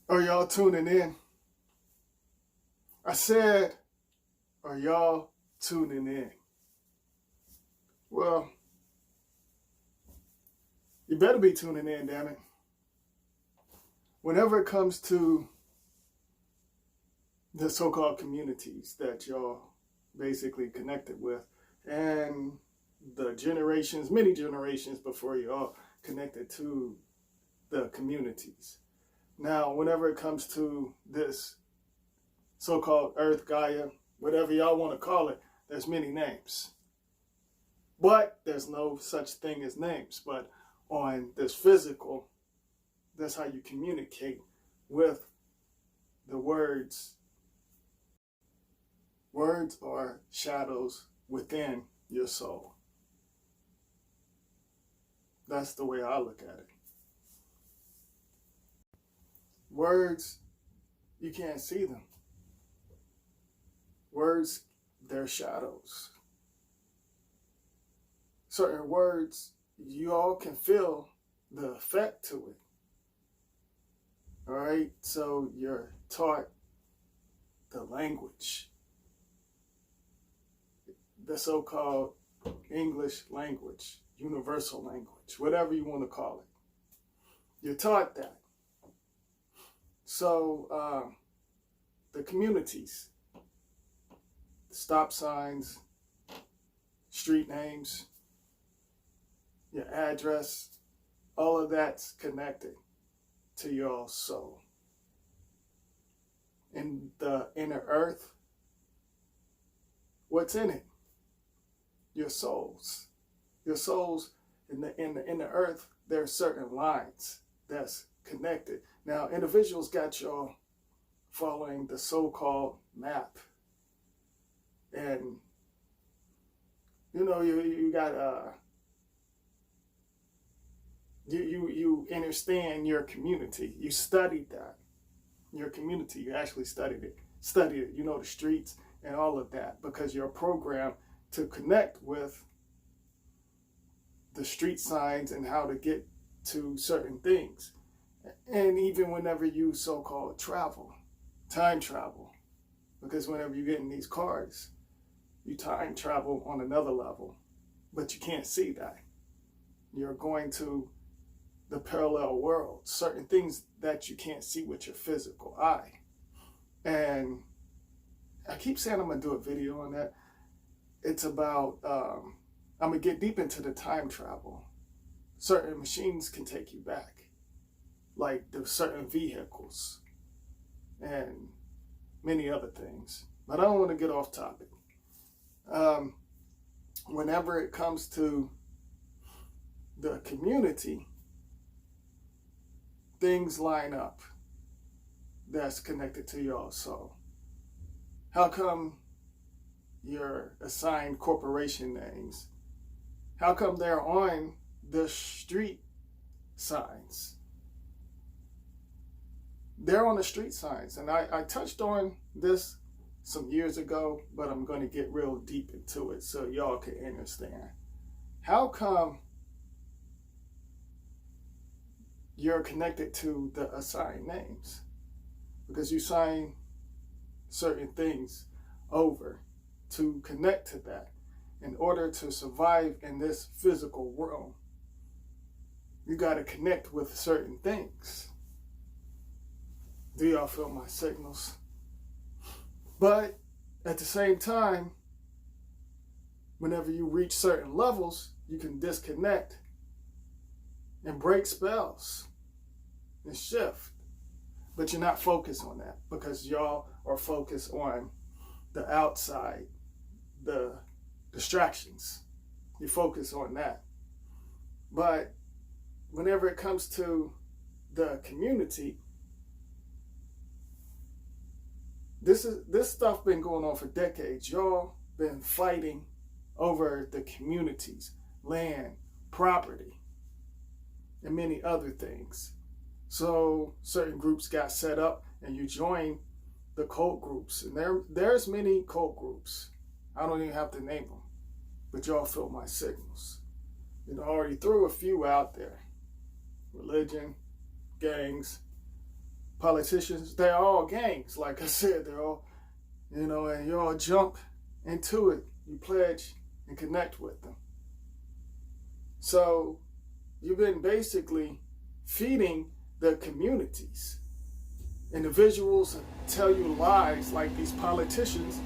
Are y'all tuning in? I said, are y'all tuning in? Well, you better be tuning in, damn it. Whenever it comes to the so-called communities that y'all basically connected with, and the generations, many generations before y'all connected to the communities. Now, whenever it comes to this so-called Earth, Gaia, whatever y'all want to call it, there's many names. But there's no such thing as names. But on this physical, that's how you communicate with the words. Words are shadows within your soul. That's the way I look at it. Words, you can't see them. Words, they're shadows. Certain words, you all can feel the effect to it. All right, so you're taught the language, the so-called English language, universal language, whatever you want to call it. You're taught that. So the communities, stop signs, street names, your address, all of that's connected to your soul. In the inner earth, what's in it? Your souls. Your souls in the inner earth, there are certain lines that's connected. Now, individuals got y'all following the so-called map. And, you got you understand your community. You studied that. Your community, you actually studied it. You know, the streets and all of that, because you're programmed to connect with the street signs and how to get to certain things. And even whenever you so-called time travel, because whenever you get in these cars, you time travel on another level, but you can't see that. You're going to the parallel world, certain things that you can't see with your physical eye. And I keep saying I'm going to do a video on that. It's about, I'm going to get deep into the time travel. Certain machines can take you back, like the certain vehicles and many other things. But I don't want to get off topic. Whenever it comes to the community, things line up that's connected to y'all. So how come your assigned corporation names, how come they're on the street signs? They're on the street signs. And I touched on this some years ago, but I'm going to get real deep into it so y'all can understand. How come you're connected to the assigned names? Because you sign certain things over to connect to that. In order to survive in this physical world, you got to connect with certain things. Do y'all feel my signals? But at the same time, whenever you reach certain levels, you can disconnect and break spells and shift. But you're not focused on that because y'all are focused on the outside, the distractions. You focus on that. But whenever it comes to the community, this stuff been going on for decades. Y'all been fighting over the communities, land, property, and many other things. So certain groups got set up and you join the cult groups. And there's many cult groups. I don't even have to name them, but y'all feel my signals. I already threw a few out there. Religion, gangs, politicians, they're all gangs. Like I said, they're all, and you all jump into it. You pledge and connect with them. So you've been basically feeding the communities. Individuals tell you lies like these politicians.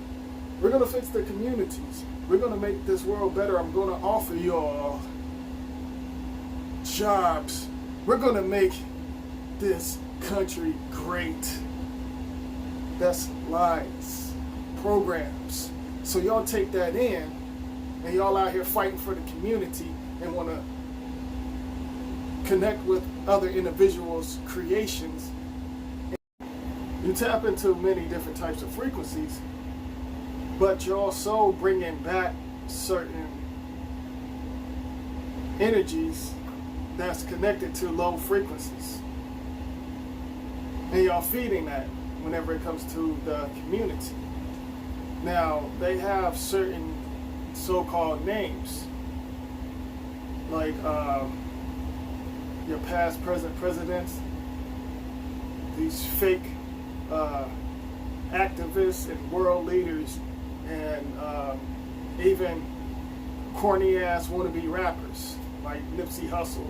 We're going to fix the communities. We're going to make this world better. I'm going to offer you all jobs. We're going to make this country great. That's lies, programs. So y'all take that in, and y'all out here fighting for the community and want to connect with other individuals' creations. You tap into many different types of frequencies, but you're also bringing back certain energies that's connected to low frequencies. And y'all feeding that whenever it comes to the community. Now, they have certain so-called names, like your past, present presidents, these fake activists and world leaders, and even corny-ass wannabe rappers like Nipsey Hussle,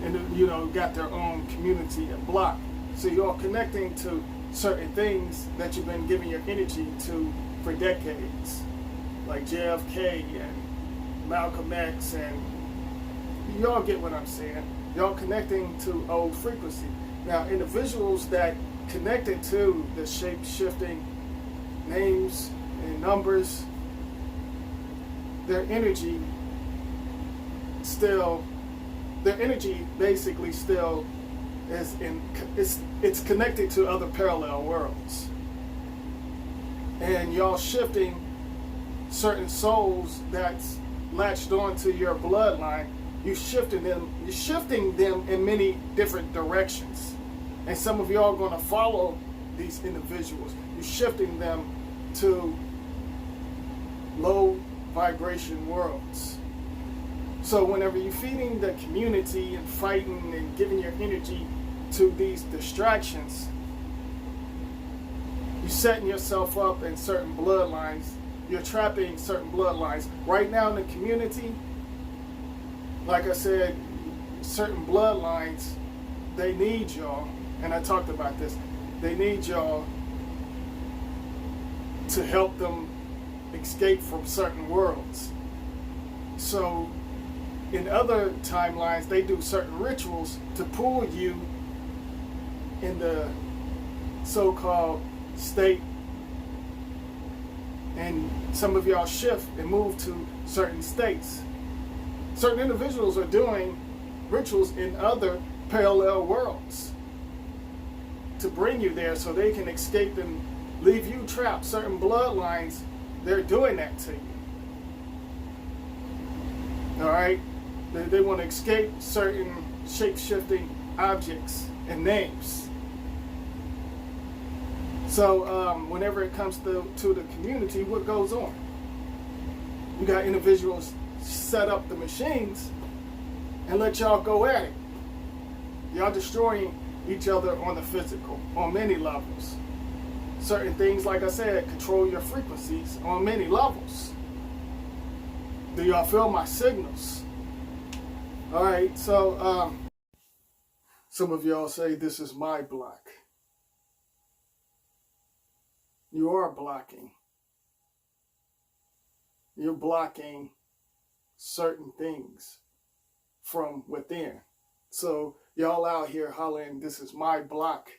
and got their own community and block. So you're connecting to certain things that you've been giving your energy to for decades, like JFK and Malcolm X, and y'all get what I'm saying. Y'all connecting to old frequency. Now, individuals that connected to the shape-shifting names and numbers, their energy basically still it's connected to other parallel worlds. And y'all shifting certain souls that's latched onto your bloodline, you're shifting them in many different directions. And some of y'all are going to follow these individuals. You're shifting them to low vibration worlds. So whenever you're feeding the community and fighting and giving your energy to these distractions, you're setting yourself up in certain bloodlines. You're trapping certain bloodlines. Right now in the community, like I said, certain bloodlines, they need y'all, and I talked about this, they need y'all to help them escape from certain worlds. So in other timelines, they do certain rituals to pull you in the so-called state, and some of y'all shift and move to certain states. Certain individuals are doing rituals in other parallel worlds to bring you there so they can escape and leave you trapped. Certain bloodlines, they're doing that to you. All right? They want to escape certain shape-shifting objects and names. So whenever it comes to the community, what goes on? You got individuals set up the machines and let y'all go at it. Y'all destroying each other on the physical, on many levels. Certain things, like I said, control your frequencies on many levels. Do y'all feel my signals? All right, so some of y'all say this is my block. You are blocking. You're blocking certain things from within. So y'all out here hollering, this is my block.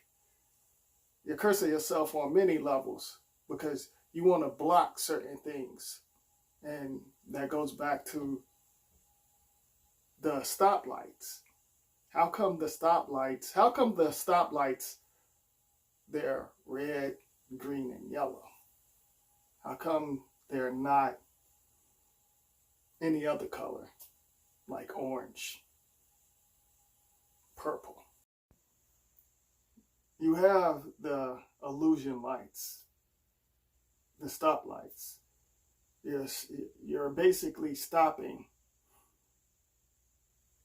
You're cursing yourself on many levels because you want to block certain things. And that goes back to the stoplights. How come the stoplights, they're red, green, and yellow? How come they're not any other color, like orange, purple? You have the illusion lights, the stoplights. You're basically stopping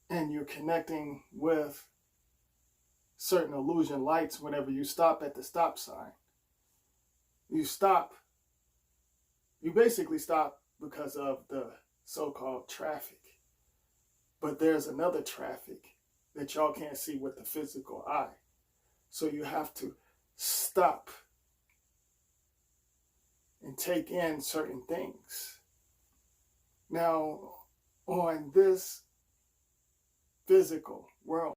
and you're connecting with certain illusion lights whenever you stop at the stop sign. You stop. You basically stop because of the so-called traffic. But there's another traffic that y'all can't see with the physical eye. So you have to stop and take in certain things. Now, on this physical world,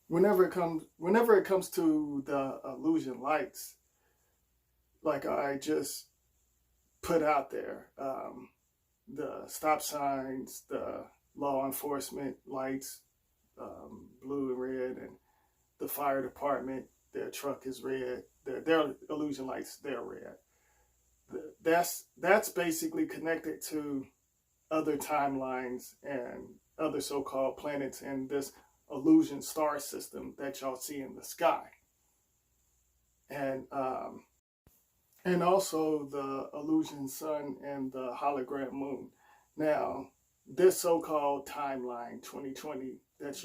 whenever it comes to the illusion lights, like I just put out there, the stop signs, the law enforcement lights, blue and red, and the fire department, their truck is red, their illusion lights, they're red. That's basically connected to other timelines and other so-called planets in this illusion star system that y'all see in the sky. And also the illusion sun and the hologram moon. Now, this so-called timeline 2020 that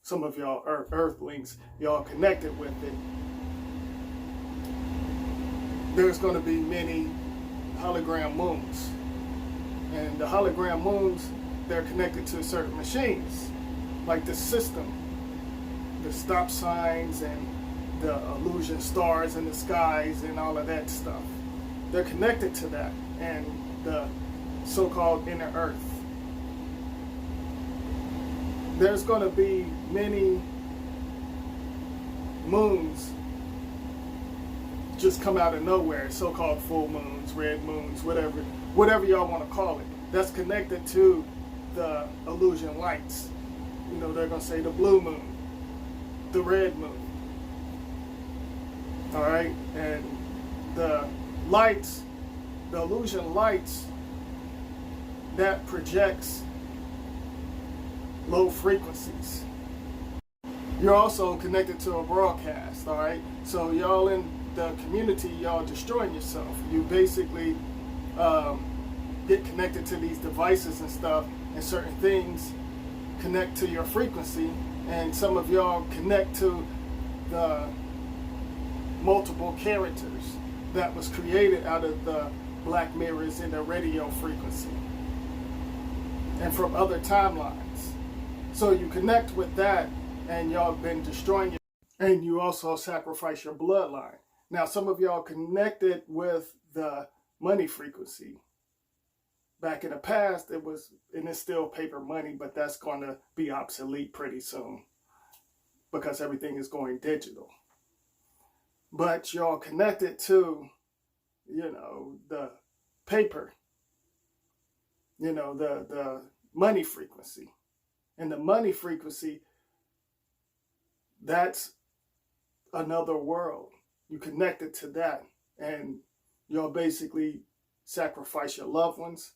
some of y'all earthlings, y'all connected with it, there's going to be many hologram moons. And the hologram moons, they're connected to certain machines, like the system, the stop signs and the illusion stars in the skies and all of that stuff. They're connected to that and the so-called inner earth. There's going to be many moons just come out of nowhere, so-called full moons, red moons, whatever y'all want to call it. That's connected to the illusion lights. You know, they're going to say the blue moon, the red moon. All right, and the lights, the illusion lights, that projects low frequencies. You're also connected to a broadcast, all right? So y'all in the community, y'all destroying yourself. You basically get connected to these devices and stuff, and certain things connect to your frequency, and some of y'all connect to the multiple characters that was created out of the black mirrors in the radio frequency and from other timelines. So you connect with that, and y'all been destroying it, and you also sacrifice your bloodline. Now, some of y'all connected with the money frequency. Back in the past, it was, and it's still paper money, but that's going to be obsolete pretty soon because everything is going digital. But y'all connected to, you know, the paper, you know, the money frequency. And the money frequency, that's another world. You connected to that, and you'll basically sacrifice your loved ones.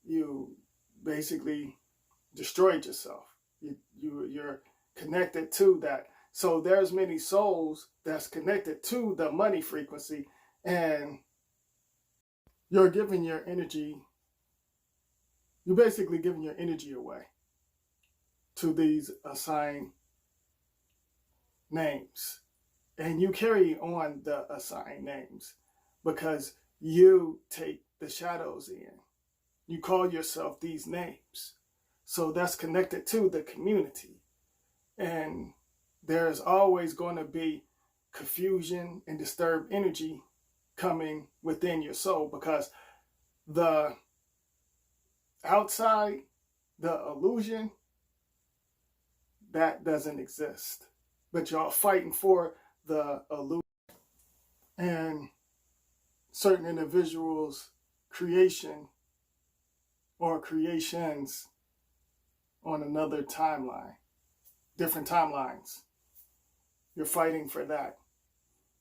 You basically destroyed yourself. You're connected to that. So there's many souls that's connected to the money frequency, and you're giving your energy. You're basically giving your energy away to these assigned names. And you carry on the assigned names because you take the shadows in. You call yourself these names. So that's connected to the community. And there's always going to be confusion and disturbed energy coming within your soul because the outside, the illusion, that doesn't exist. But y'all fighting for the illusion. And certain individuals' creation or creations on another timeline, different timelines. You're fighting for that.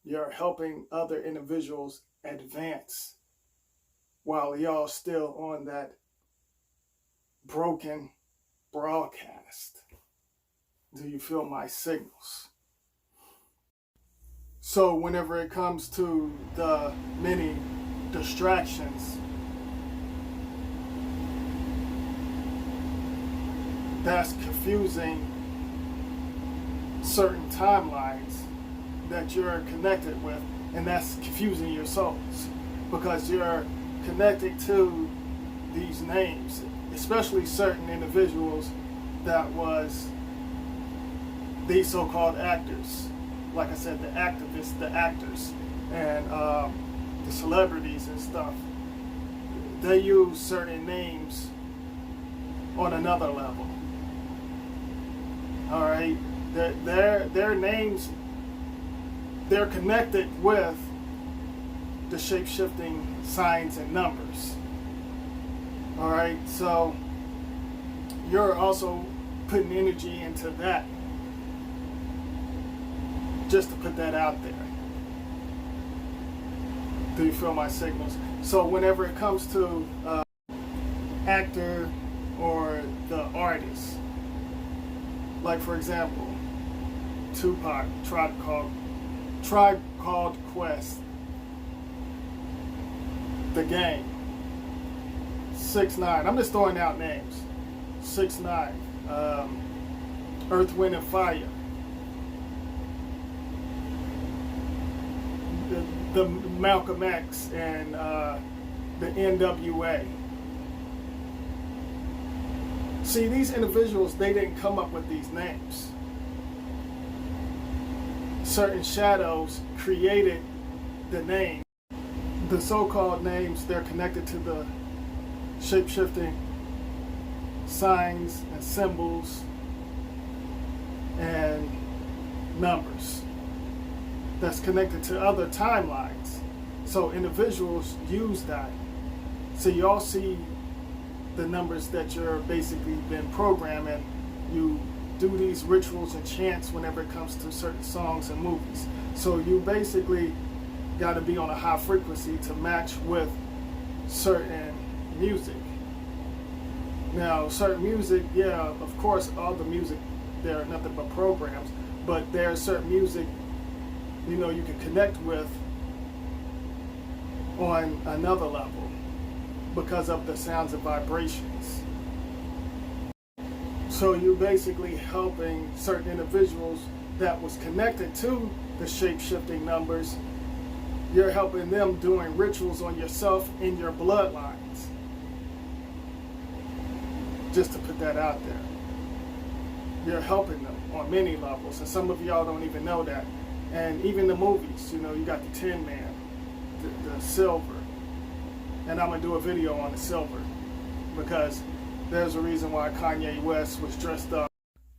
You're helping other individuals advance while y'all still on that broken broadcast. Do you feel my signals? So whenever it comes to the many distractions, that's confusing certain timelines that you're connected with, and that's confusing your souls because you're connected to these names, especially certain individuals that was these so-called actors. Like I said, the activists, the actors, and the celebrities and stuff. They use certain names on another level. All right, their names, they're connected with the shape-shifting signs and numbers. All right, so you're also putting energy into that, just to put that out there. Do you feel my signals? So whenever it comes to actor or the artist, like for example, Tupac, Tribe Called Quest, The Game, 6ix9ine. I'm just throwing out names. 6ix9ine, Earth, Wind and Fire, the Malcolm X and the NWA. See, these individuals, they didn't come up with these names. Certain shadows created the name. The so-called names, they're connected to the shape-shifting signs and symbols and numbers that's connected to other timelines. So individuals use that. So you all see the numbers that you're basically been programming. You do these rituals and chants whenever it comes to certain songs and movies. So you basically got to be on a high frequency to match with certain music. Now, certain music, yeah, of course, all the music, they're nothing but programs, but there's certain music, you know, you can connect with on another level because of the sounds and vibrations. So you're basically helping certain individuals that was connected to the shape-shifting numbers. You're helping them doing rituals on yourself in your bloodlines. Just to put that out there. You're helping them on many levels, and some of y'all don't even know that. And even the movies, you know, you got the Tin Man, the silver. And I'm going to do a video on the silver because there's a reason why Kanye West was dressed up.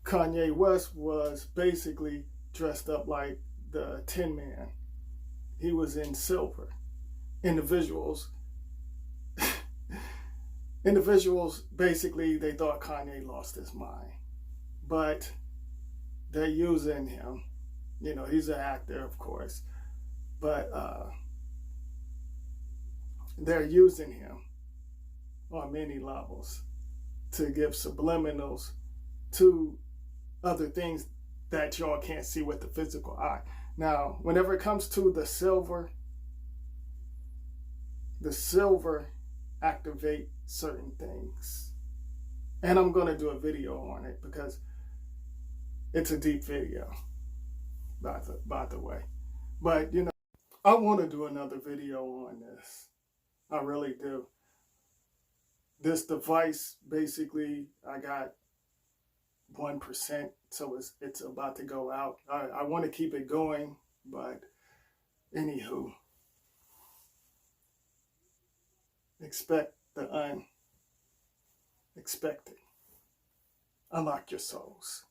Kanye West was basically dressed up like the Tin Man. He was in silver. Individuals basically, they thought Kanye lost his mind. But they're using him. You know, he's an actor, of course. But they're using him on many levels to give subliminals to other things that y'all can't see with the physical eye. Now, whenever it comes to the silver activate certain things. And I'm going to do a video on it because it's a deep video, by the way. But, you know, I want to do another video on this. I really do. This device, basically, I got 1%, so it's about to go out. I want to keep it going, but anywho, expect the unexpected. Unlock your souls.